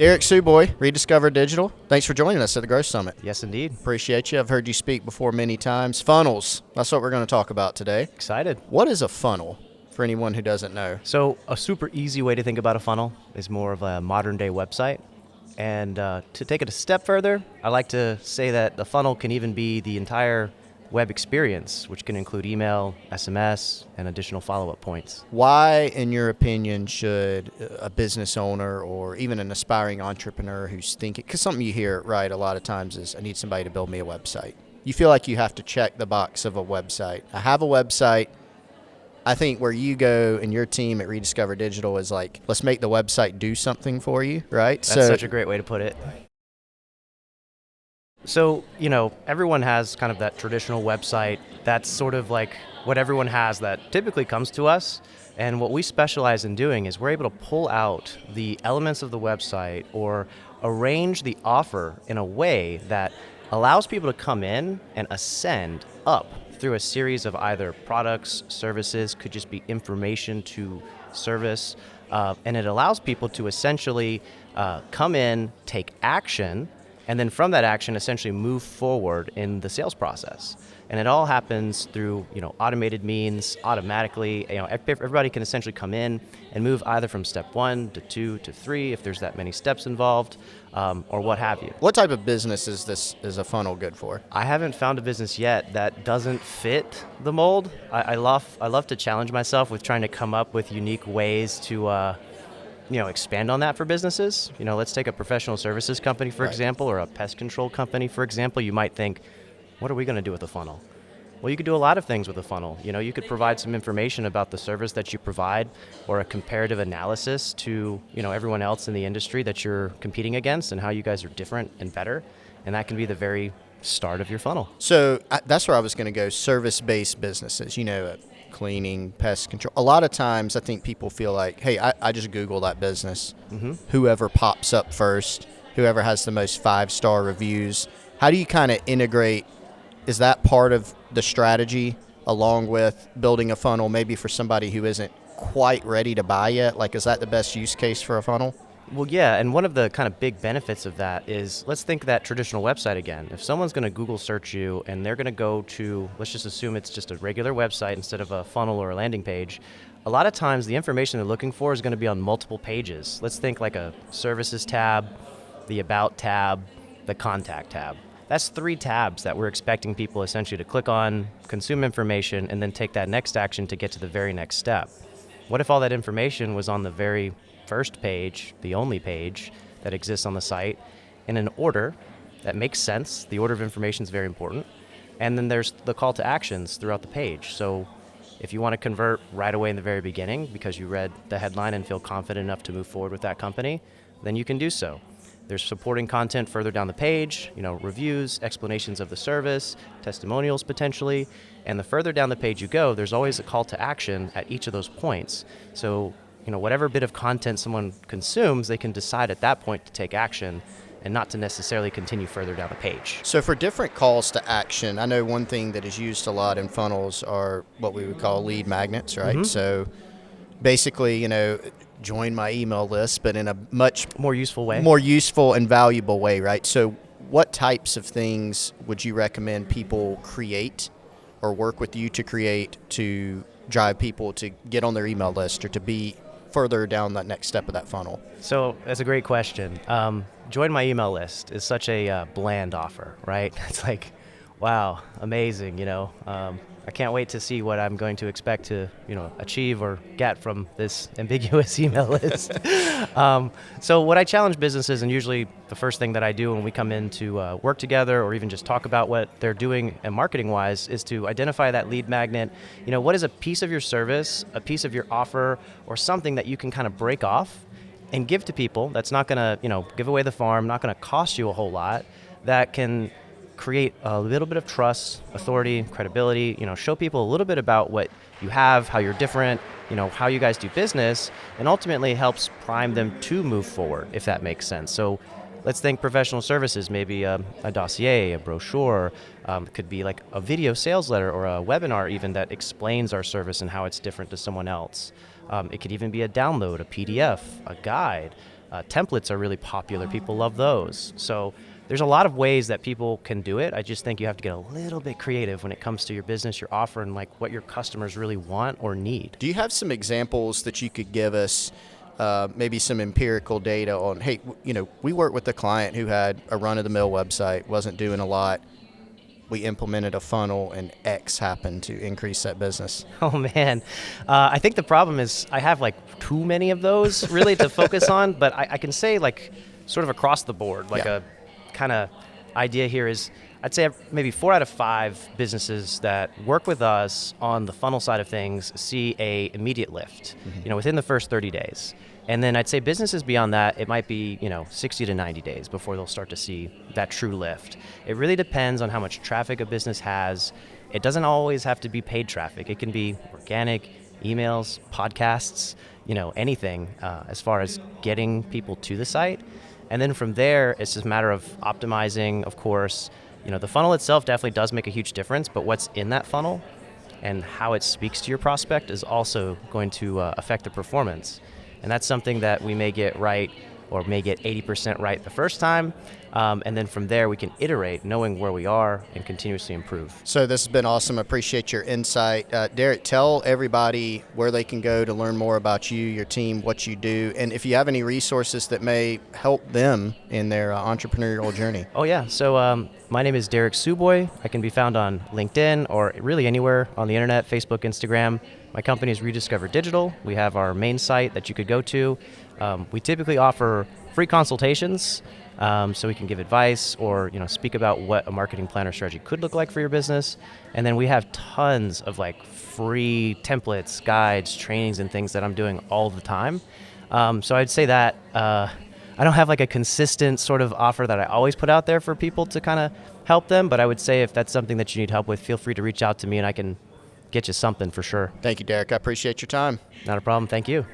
Derek Tsuboi, Rediscover Digital. Thanks for joining us at the Growth Summit. Yes, indeed. Appreciate you. I've heard you speak before many times. Funnels, that's what we're going to talk about today. Excited. What is a funnel for anyone who doesn't know? So a super easy way to think about a funnel is more of a modern day website. And to take it a step further, I like to say that the funnel can even be the entire web experience, which can include email, SMS, and additional follow-up points. Why, in your opinion, should a business owner or even an aspiring entrepreneur who's thinking, because something you hear, right, a lot of times is, I need somebody to build me a website. You feel like you have to check the box of a website. I have a website. I think where you go and your team at Rediscover Digital is like, let's make the website do something for you, right? That's such a great way to put it. So, everyone has kind of that traditional website. That's sort of like what everyone has that typically comes to us. And what we specialize in doing is we're able to pull out the elements of the website or arrange the offer in a way that allows people to come in and ascend up through a series of either products, services, could just be information to service. And it allows people to essentially come in, take action, and then from that action, essentially move forward in the sales process. And it all happens through, automated means, automatically. Everybody can essentially come in and move either from step 1 to 2 to 3, if there's that many steps involved, or what have you. What type of business is a funnel good for? I haven't found a business yet that doesn't fit the mold. I love to challenge myself with trying to come up with unique ways to expand on that for businesses. Let's take a professional services company, for example, or a pest control company, for example. You might think, what are we going to do with a funnel? Well, you could do a lot of things with a funnel. You could provide some information about the service that you provide or a comparative analysis to, everyone else in the industry that you're competing against and how you guys are different and better. And that can be the very start of your funnel. So that's where I was going to go, service-based businesses, cleaning, pest control. A lot of times I think people feel like, hey, I just Google that business. Mm-hmm. Whoever pops up first, whoever has the most 5-star reviews. How do you kind of integrate? Is that part of the strategy along with building a funnel maybe for somebody who isn't quite ready to buy yet? Like, is that the best use case for a funnel? Well, yeah, and one of the kind of big benefits of that is, let's think of that traditional website again. If someone's going to Google search you and they're going to go to, let's just assume it's just a regular website instead of a funnel or a landing page, a lot of times the information they're looking for is going to be on multiple pages. Let's think like a services tab, the about tab, the contact tab. That's 3 tabs that we're expecting people essentially to click on, consume information, and then take that next action to get to the very next step. What if all that information was on the very first page, the only page that exists on the site, in an order that makes sense? The order of information is very important. And then there's the call to actions throughout the page. So if you want to convert right away in the very beginning because you read the headline and feel confident enough to move forward with that company, then you can do so. There's supporting content further down the page, reviews, explanations of the service, testimonials potentially. And the further down the page you go, there's always a call to action at each of those points. So, whatever bit of content someone consumes, they can decide at that point to take action and not to necessarily continue further down the page. So for different calls to action, I know one thing that is used a lot in funnels are what we would call lead magnets, right? Mm-hmm. So basically, join my email list, but in a much more useful and valuable way, right? So what types of things would you recommend people create or work with you to create to drive people to get on their email list or to be further down that next step of that funnel? So that's a great question. Join my email list is such a bland offer, right? It's like, wow, amazing, I can't wait to see what I'm going to expect to, achieve or get from this ambiguous email list. So what I challenge businesses, and usually the first thing that I do when we come in to work together or even just talk about what they're doing and marketing-wise, is to identify that lead magnet. What is a piece of your service, a piece of your offer, or something that you can kind of break off and give to people that's not going to, give away the farm, not going to cost you a whole lot, that can create a little bit of trust, authority, credibility, show people a little bit about what you have, how you're different, how you guys do business, and ultimately helps prime them to move forward, if that makes sense. So let's think professional services, maybe a dossier, a brochure, it could be like a video sales letter or a webinar even that explains our service and how it's different to someone else. It could even be a download, a PDF, a guide, Templates are really popular. People love those. So there's a lot of ways that people can do it. I just think you have to get a little bit creative when it comes to your business, your offer, and like what your customers really want or need. Do you have some examples that you could give us, maybe some empirical data on, hey, we worked with a client who had a run-of-the-mill website, wasn't doing a lot. We implemented a funnel and X happened to increase that business? Oh man, I think the problem is I have like too many of those really to focus on, but I can say like sort of across the board, like a kind of idea here is I'd say maybe 4 out of 5 businesses that work with us on the funnel side of things see a immediate lift, within the first 30 days. And then I'd say businesses beyond that, it might be 60 to 90 days before they'll start to see that true lift. It really depends on how much traffic a business has. It doesn't always have to be paid traffic. It can be organic, emails, podcasts, anything as far as getting people to the site. And then from there, it's just a matter of optimizing, of course. The funnel itself definitely does make a huge difference, but what's in that funnel and how it speaks to your prospect is also going to affect the performance. And that's something that we may get right or may get 80% right the first time. And then from there, we can iterate, knowing where we are and continuously improve. So this has been awesome. Appreciate your insight. Derek, tell everybody where they can go to learn more about you, your team, what you do, and if you have any resources that may help them in their entrepreneurial journey. Oh, yeah. So my name is Derek Tsuboi. I can be found on LinkedIn or really anywhere on the internet, Facebook, Instagram. My company is Rediscover Digital. We have our main site that you could go to. We typically offer free consultations, so we can give advice or speak about what a marketing plan or strategy could look like for your business. And then we have tons of like free templates, guides, trainings, and things that I'm doing all the time. So I'd say that I don't have like a consistent sort of offer that I always put out there for people to kind of help them, but I would say if that's something that you need help with, feel free to reach out to me and I can get you something for sure. Thank you, Derek. I appreciate your time. Not a problem. Thank you.